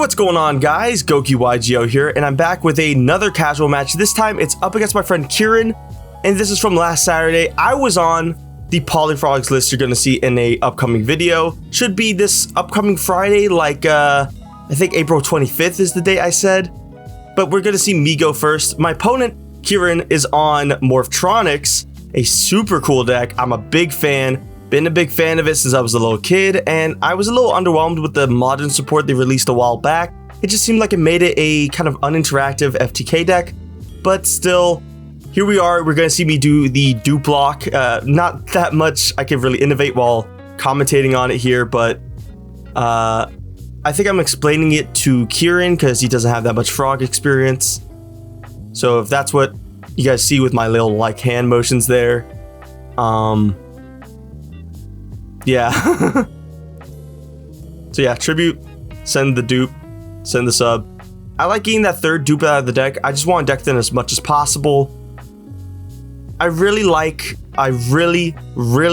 what's going on, guys? yugioh here, and I'm back with another casual match. This time, it's up against my friend Kieran, and this is from last Saturday. I was on the Polyfrogs list you're going to see in a upcoming video. Should be this upcoming Friday, like, I think April 25th is the date I said. But we're going to see me go first. My opponent, Kieran, is on Morphtronics, a super cool deck. I'm a big fan. Been a big fan of it since I was a little kid, and I was a little underwhelmed with the modern support they released a while back. It just seemed like it made it a kind of uninteractive FTK deck, but still, here we are. We're going to see me do the dupe block. Not that much I can really innovate while commentating on it here, but I think I'm explaining it to Kieran because he doesn't have that much frog experience. So if that's what you guys see with my little like hand motions there, yeah. So yeah, tribute, send the dupe, send the sub. I like getting that third dupe out of the deck. I just want to deck them as much as possible. I really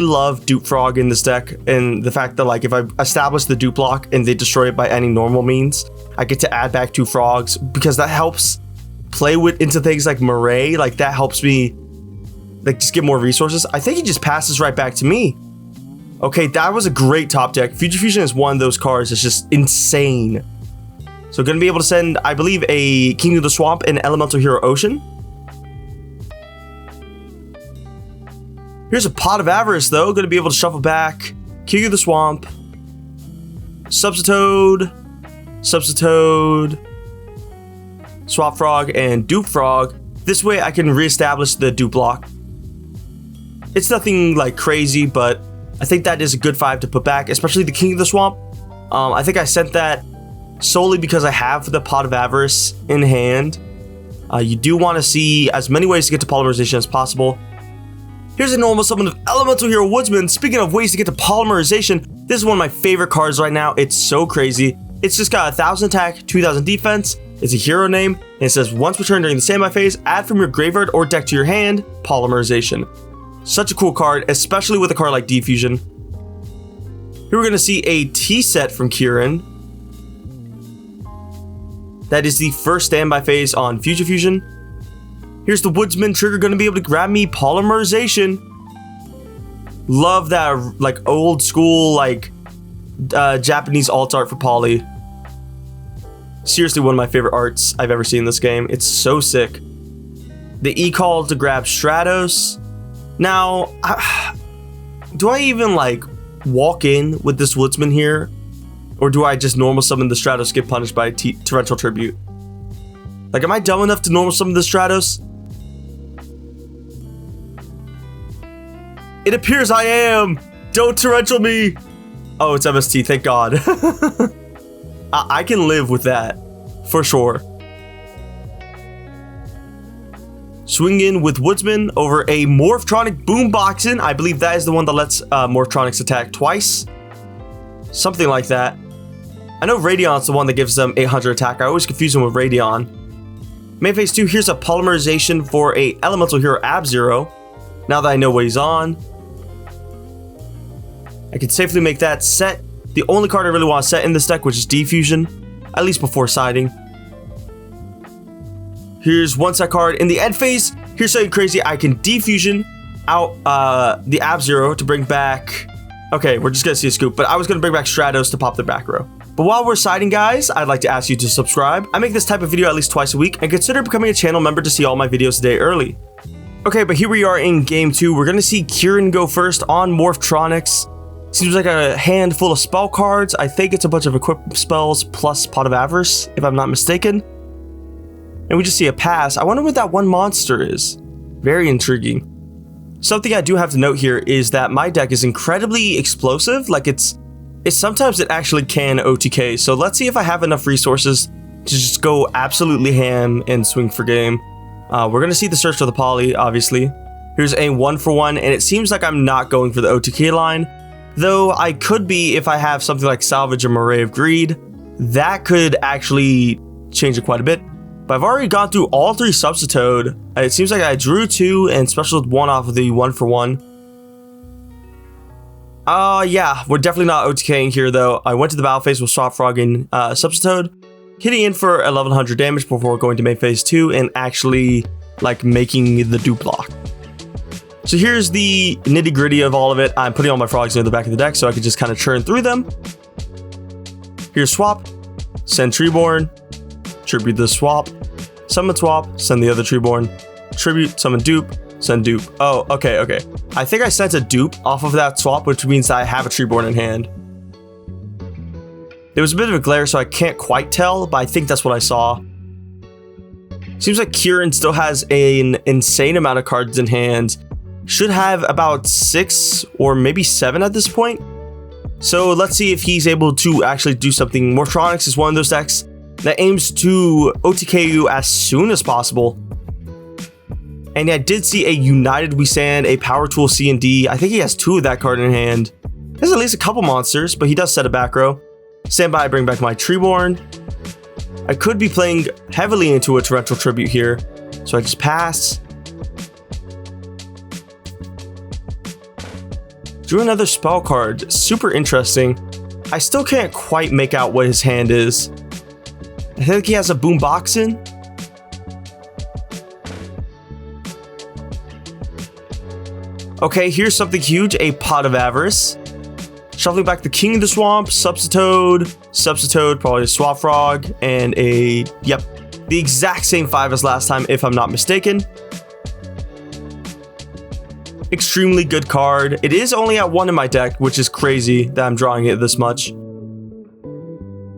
love Dupe Frog in this deck, and the fact that like if I establish the dupe block and they destroy it by any normal means, I get to add back 2 frogs because that helps play into things like Murray. Like that helps me like just get more resources. I think he just passes right back to me. Okay, that was a great top deck. Future Fusion is one of those cards that's just insane. So gonna be able to send, I believe, a King of the Swamp and Elemental Hero Ocean. Here's a Pot of Avarice, though. Gonna be able to shuffle back King of the Swamp, Substitoad, Swap Frog, and Dupe Frog. This way I can reestablish the dupe block. It's nothing like crazy, but I think that is a good 5 to put back, especially the King of the Swamp. I think I sent that solely because I have the Pot of Avarice in hand. You do want to see as many ways to get to polymerization as possible. Here's a normal summon of Elemental Hero Woodsman. Speaking of ways to get to polymerization, this is one of my favorite cards right now. It's so crazy. It's just got 1000 attack, 2000 defense. It's a hero name, and it says once returned during the standby phase, add from your graveyard or deck to your hand, polymerization. Such a cool card, especially with a card like Diffusion. Here we're going to see a T-set from Kieran. That is the first standby phase on Future Fusion. Here's the Woodsman trigger, going to be able to grab me polymerization. Love that like old school like Japanese alt art for poly. Seriously, one of my favorite arts I've ever seen in this game. It's so sick. The E-call to grab Stratos. Now, do I even like walk in with this Woodsman here? Or do I just normal summon the Stratos, get punished by Torrential Tribute? Like, am I dumb enough to normal summon the Stratos? It appears I am! Don't Torrential me! Oh, it's MST, thank God. I can live with that, for sure. Swing in with Woodsman over a Morphtronic Boomboxin. I believe that is the one that lets Morphtronics attack twice. Something like that. I know Radion's the one that gives them 800 attack. I always confuse them with Radion. Main phase 2, here's a polymerization for a Elemental Hero Ab-Zero. Now that I know what he's on, I can safely make that set. The only card I really want to set in this deck, which is Diffusion, at least before siding. Here's one set card in the end phase. Here's something crazy. I can Diffusion out the Ab-Zero to bring back... Okay, we're just going to see a scoop, but I was going to bring back Stratos to pop the back row. But while we're siding, guys, I'd like to ask you to subscribe. I make this type of video at least twice a week, and consider becoming a channel member to see all my videos a day early. Okay, but here we are in game 2. We're going to see Kieran go first on Morphtronics. Seems like a handful of spell cards. I think it's a bunch of equipped spells plus Pot of Avarice, if I'm not mistaken. And we just see a pass. I wonder what that one monster is. Very intriguing. Something I do have to note here is that my deck is incredibly explosive. Like sometimes it actually can OTK. So let's see if I have enough resources to just go absolutely ham and swing for game. We're gonna see the search for the poly, obviously. Here's a 1-for-1, and it seems like I'm not going for the OTK line. Though I could be if I have something like Salvage or Murray of Greed. That could actually change it quite a bit. But I've already gone through all 3 Substitoad. It seems like I drew 2 and specialed 1 off of the 1-for-1. Yeah, we're definitely not OTKing here though. I went to the battle phase with Swap Frog and Substitoad. hitting in for 1100 damage before going to main phase 2 and actually like making the dupe block. So here's the nitty gritty of all of it. I'm putting all my frogs near the back of the deck so I can just kind of churn through them. Here's swap, send Treeborn, tribute the swap, summon swap, send the other Treeborn, tribute, summon dupe, send dupe. Oh, okay. I think I sent a dupe off of that swap, which means I have a Treeborn in hand. There was a bit of a glare, so I can't quite tell, but I think that's what I saw. Seems like Kieran still has an insane amount of cards in hand. Should have about 6 or maybe 7 at this point. So let's see if he's able to actually do something. Morphtronics is one of those decks that aims to OTK you as soon as possible. And I did see a United We Stand, a Power Tool C and D. I think he has 2 of that card in hand. There's at least a couple monsters, but he does set a back row. Stand by, bring back my Treeborn. I could be playing heavily into a Torrential Tribute here, so I just pass. Drew another spell card, super interesting. I still can't quite make out what his hand is. I think he has a Boomboxin. Okay, here's something huge, a Pot of Avarice. Shuffling back the King of the Swamp, Substitoad, probably a Swap Frog, and a, yep, the exact same 5 as last time if I'm not mistaken. Extremely good card. It is only at 1 in my deck, which is crazy that I'm drawing it this much.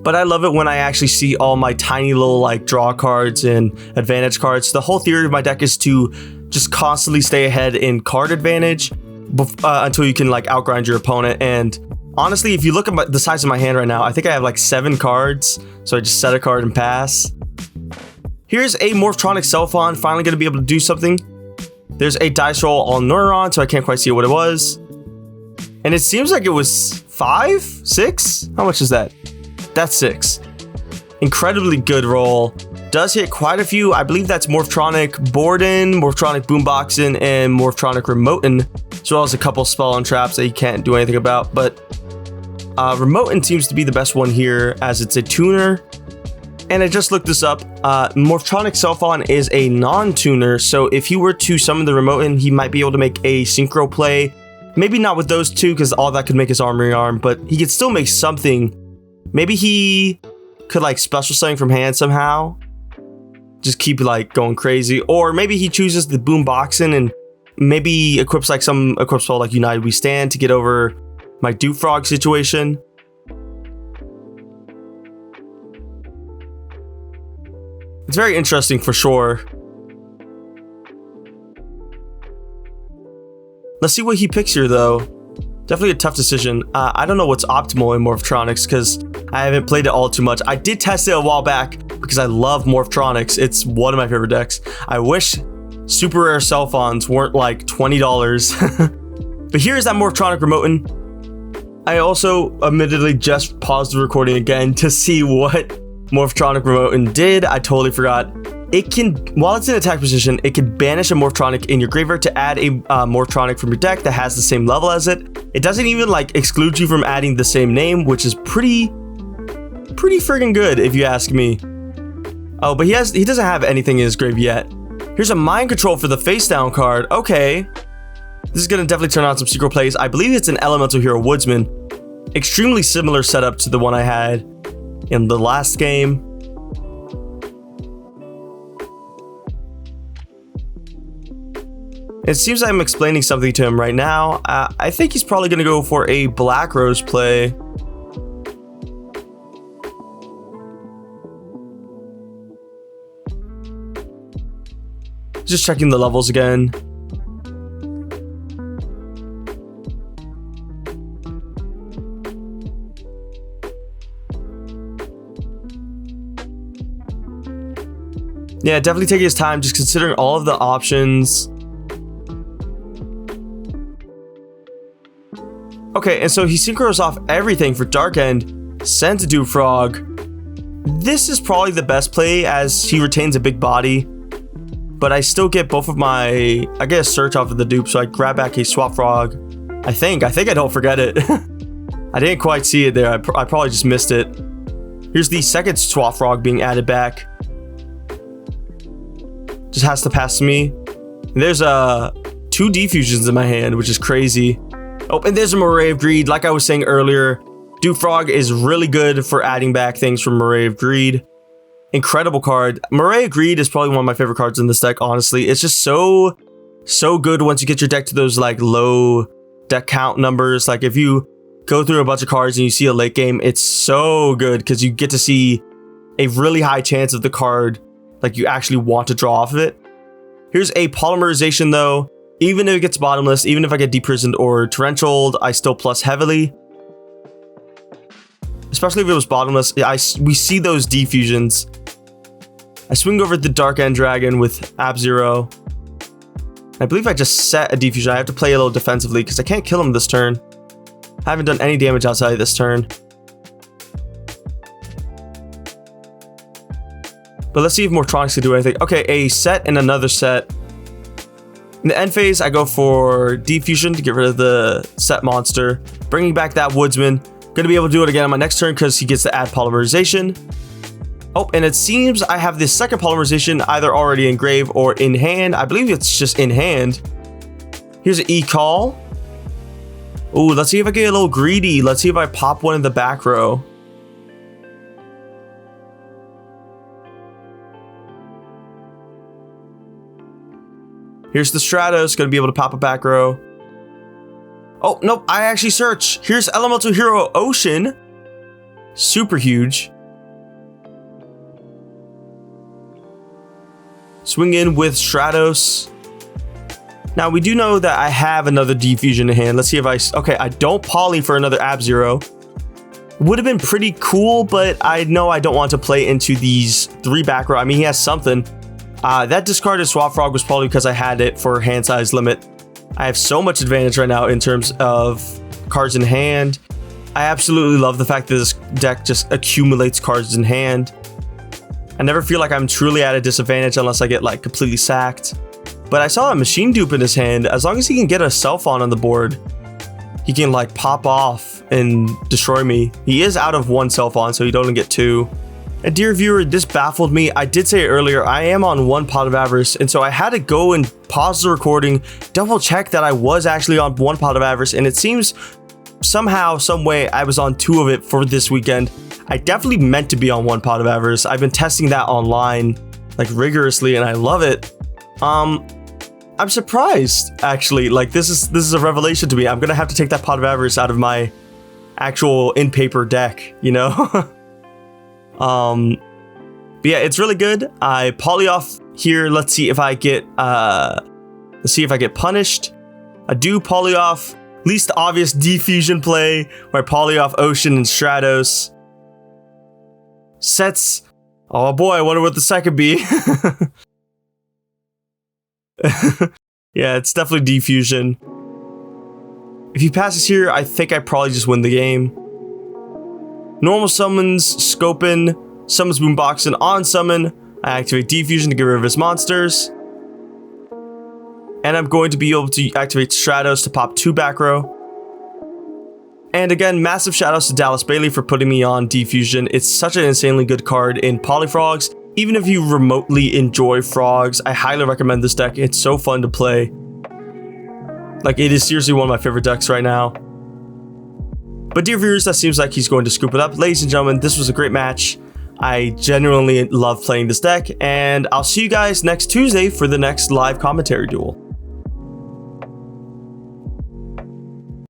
But I love it when I actually see all my tiny little like draw cards and advantage cards. The whole theory of my deck is to just constantly stay ahead in card advantage until you can like outgrind your opponent. And honestly, if you look at the size of my hand right now, I think I have like 7 cards. So I just set a card and pass. Here's a Morphtronics Cellphon, finally going to be able to do something. There's a dice roll on Neuron, so I can't quite see what it was. And it seems like it was 5? 6? How much is that? That's 6. Incredibly good roll. Does hit quite a few. I believe that's Morphtronic Borden, Morphtronic Boomboxin, and Morphtronic Remoten, as well as a couple spell and traps that you can't do anything about. But Remoten seems to be the best one here, as it's a tuner. And I just looked this up. Morphtronic Cellphon is a non-tuner, so if he were to summon the Remoten, he might be able to make a synchro play. Maybe not with those 2, because all that could make is Armory Arm, but he could still make something. Maybe he could like special something from hand somehow. Just keep like going crazy. Or maybe he chooses the Boomboxin and maybe equips like some equip spell like United We Stand to get over my Dupe Frog situation. It's very interesting for sure. Let's see what he picks here though. Definitely a tough decision. I don't know what's optimal in Morphtronics because I haven't played it all too much. I did test it a while back because I love Morphtronics. It's one of my favorite decks. I wish super rare Cellphons weren't like $20. But here's that Morphtronic Remoten. I also admittedly just paused the recording again to see what Morphtronic Remoten did. I totally forgot. It can, while it's in attack position, it can banish a Morphtronic in your graveyard to add a Morphtronic from your deck that has the same level as it. It doesn't even like exclude you from adding the same name, which is pretty friggin' good if you ask me. Oh, but he doesn't have anything in his grave yet. Here's a Mind Control for the face down card. Okay. This is gonna definitely turn on some secret plays. I believe it's an Elemental Hero Woodsman. Extremely similar setup to the one I had in the last game. It seems like I'm explaining something to him right now. I think he's probably going to go for a Black Rose play. Just checking the levels again. Yeah, definitely taking his time, just considering all of the options. Okay, and so he synchros off everything for Dark End, sends a Dupe Frog. This is probably the best play as he retains a big body, but I still get both of my, I get a search off of the dupe, so I grab back a Swap Frog. I think I don't forget it. I didn't quite see it there, I probably just missed it. Here's the second Swap Frog being added back. Just has to pass me. And there's 2 Defusions in my hand, which is crazy. Oh, and there's a Moray of Greed. Like I was saying earlier, Duke Frog is really good for adding back things from Moray of Greed. Incredible card. Moray of Greed is probably one of my favorite cards in this deck, honestly. It's just so good once you get your deck to those like low deck count numbers. Like if you go through a bunch of cards and you see a late game, it's so good because you get to see a really high chance of the card like you actually want to draw off of it. Here's a Polymerization though. Even if it gets bottomless, even if I get deprisoned or torrentialed, I still plus heavily. Especially if it was bottomless, we see those defusions. I swing over the Dark End Dragon with Ab-Zero. I believe I just set a defusion. I have to play a little defensively because I can't kill him this turn. I haven't done any damage outside of this turn. But let's see if Morphtronics can do anything. Okay, a set and another set. In the end phase, I go for Defusion to get rid of the set monster. Bringing back that Woodsman. Gonna be able to do it again on my next turn because he gets to add Polymerization. Oh, and it seems I have this second Polymerization either already in grave or in hand. I believe it's just in hand. Here's an E-Call. Oh, let's see if I get a little greedy. Let's see if I pop one in the back row. Here's the Stratos, gonna be able to pop a back row. Oh, nope, I actually search. Here's Elemental Hero Ocean. Super huge. Swing in with Stratos. Now, we do know that I have another Defusion in hand. Let's see if okay, I don't poly for another Ab-Zero. Would have been pretty cool, but I know I don't want to play into these 3 back row. I mean, he has something. That discarded Swap Frog was probably because I had it for hand size limit. I have so much advantage right now in terms of cards in hand. I absolutely love the fact that this deck just accumulates cards in hand. I never feel like I'm truly at a disadvantage unless I get like completely sacked. But I saw a Machine Dupe in his hand. As long as he can get a Self-On on the board, he can like pop off and destroy me. He is out of 1 Self-On, so he don't get 2. And dear viewer, this baffled me. I did say it earlier, I am on 1 Pot of Avarice, and so I had to go and pause the recording, double check that I was actually on 1 Pot of Avarice, and it seems somehow, some way, I was on 2 of it for this weekend. I definitely meant to be on 1 Pot of Avarice. I've been testing that online, like rigorously, and I love it. I'm surprised, actually. Like this is a revelation to me. I'm gonna have to take that Pot of Avarice out of my actual in-paper deck, you know? But yeah, it's really good. I poly off here. Let's see if I get punished. I do poly off. Least obvious Defusion play where I poly off Ocean and Stratos. Sets. Oh boy, I wonder what the second be. Yeah, it's definitely Defusion. If he passes here, I think I probably just win the game. Normal summons, Scopin, summons Boombox, and on summon, I activate Defusion to get rid of his monsters. And I'm going to be able to activate Stratos to pop 2 back row. And again, massive shoutouts to Dallas Bailey for putting me on Defusion. It's such an insanely good card in Polyfrogs. Even if you remotely enjoy frogs, I highly recommend this deck. It's so fun to play. Like, it is seriously one of my favorite decks right now. But dear viewers, that seems like he's going to scoop it up. Ladies and gentlemen, this was a great match. I genuinely love playing this deck, and I'll see you guys next Tuesday for the next live commentary duel.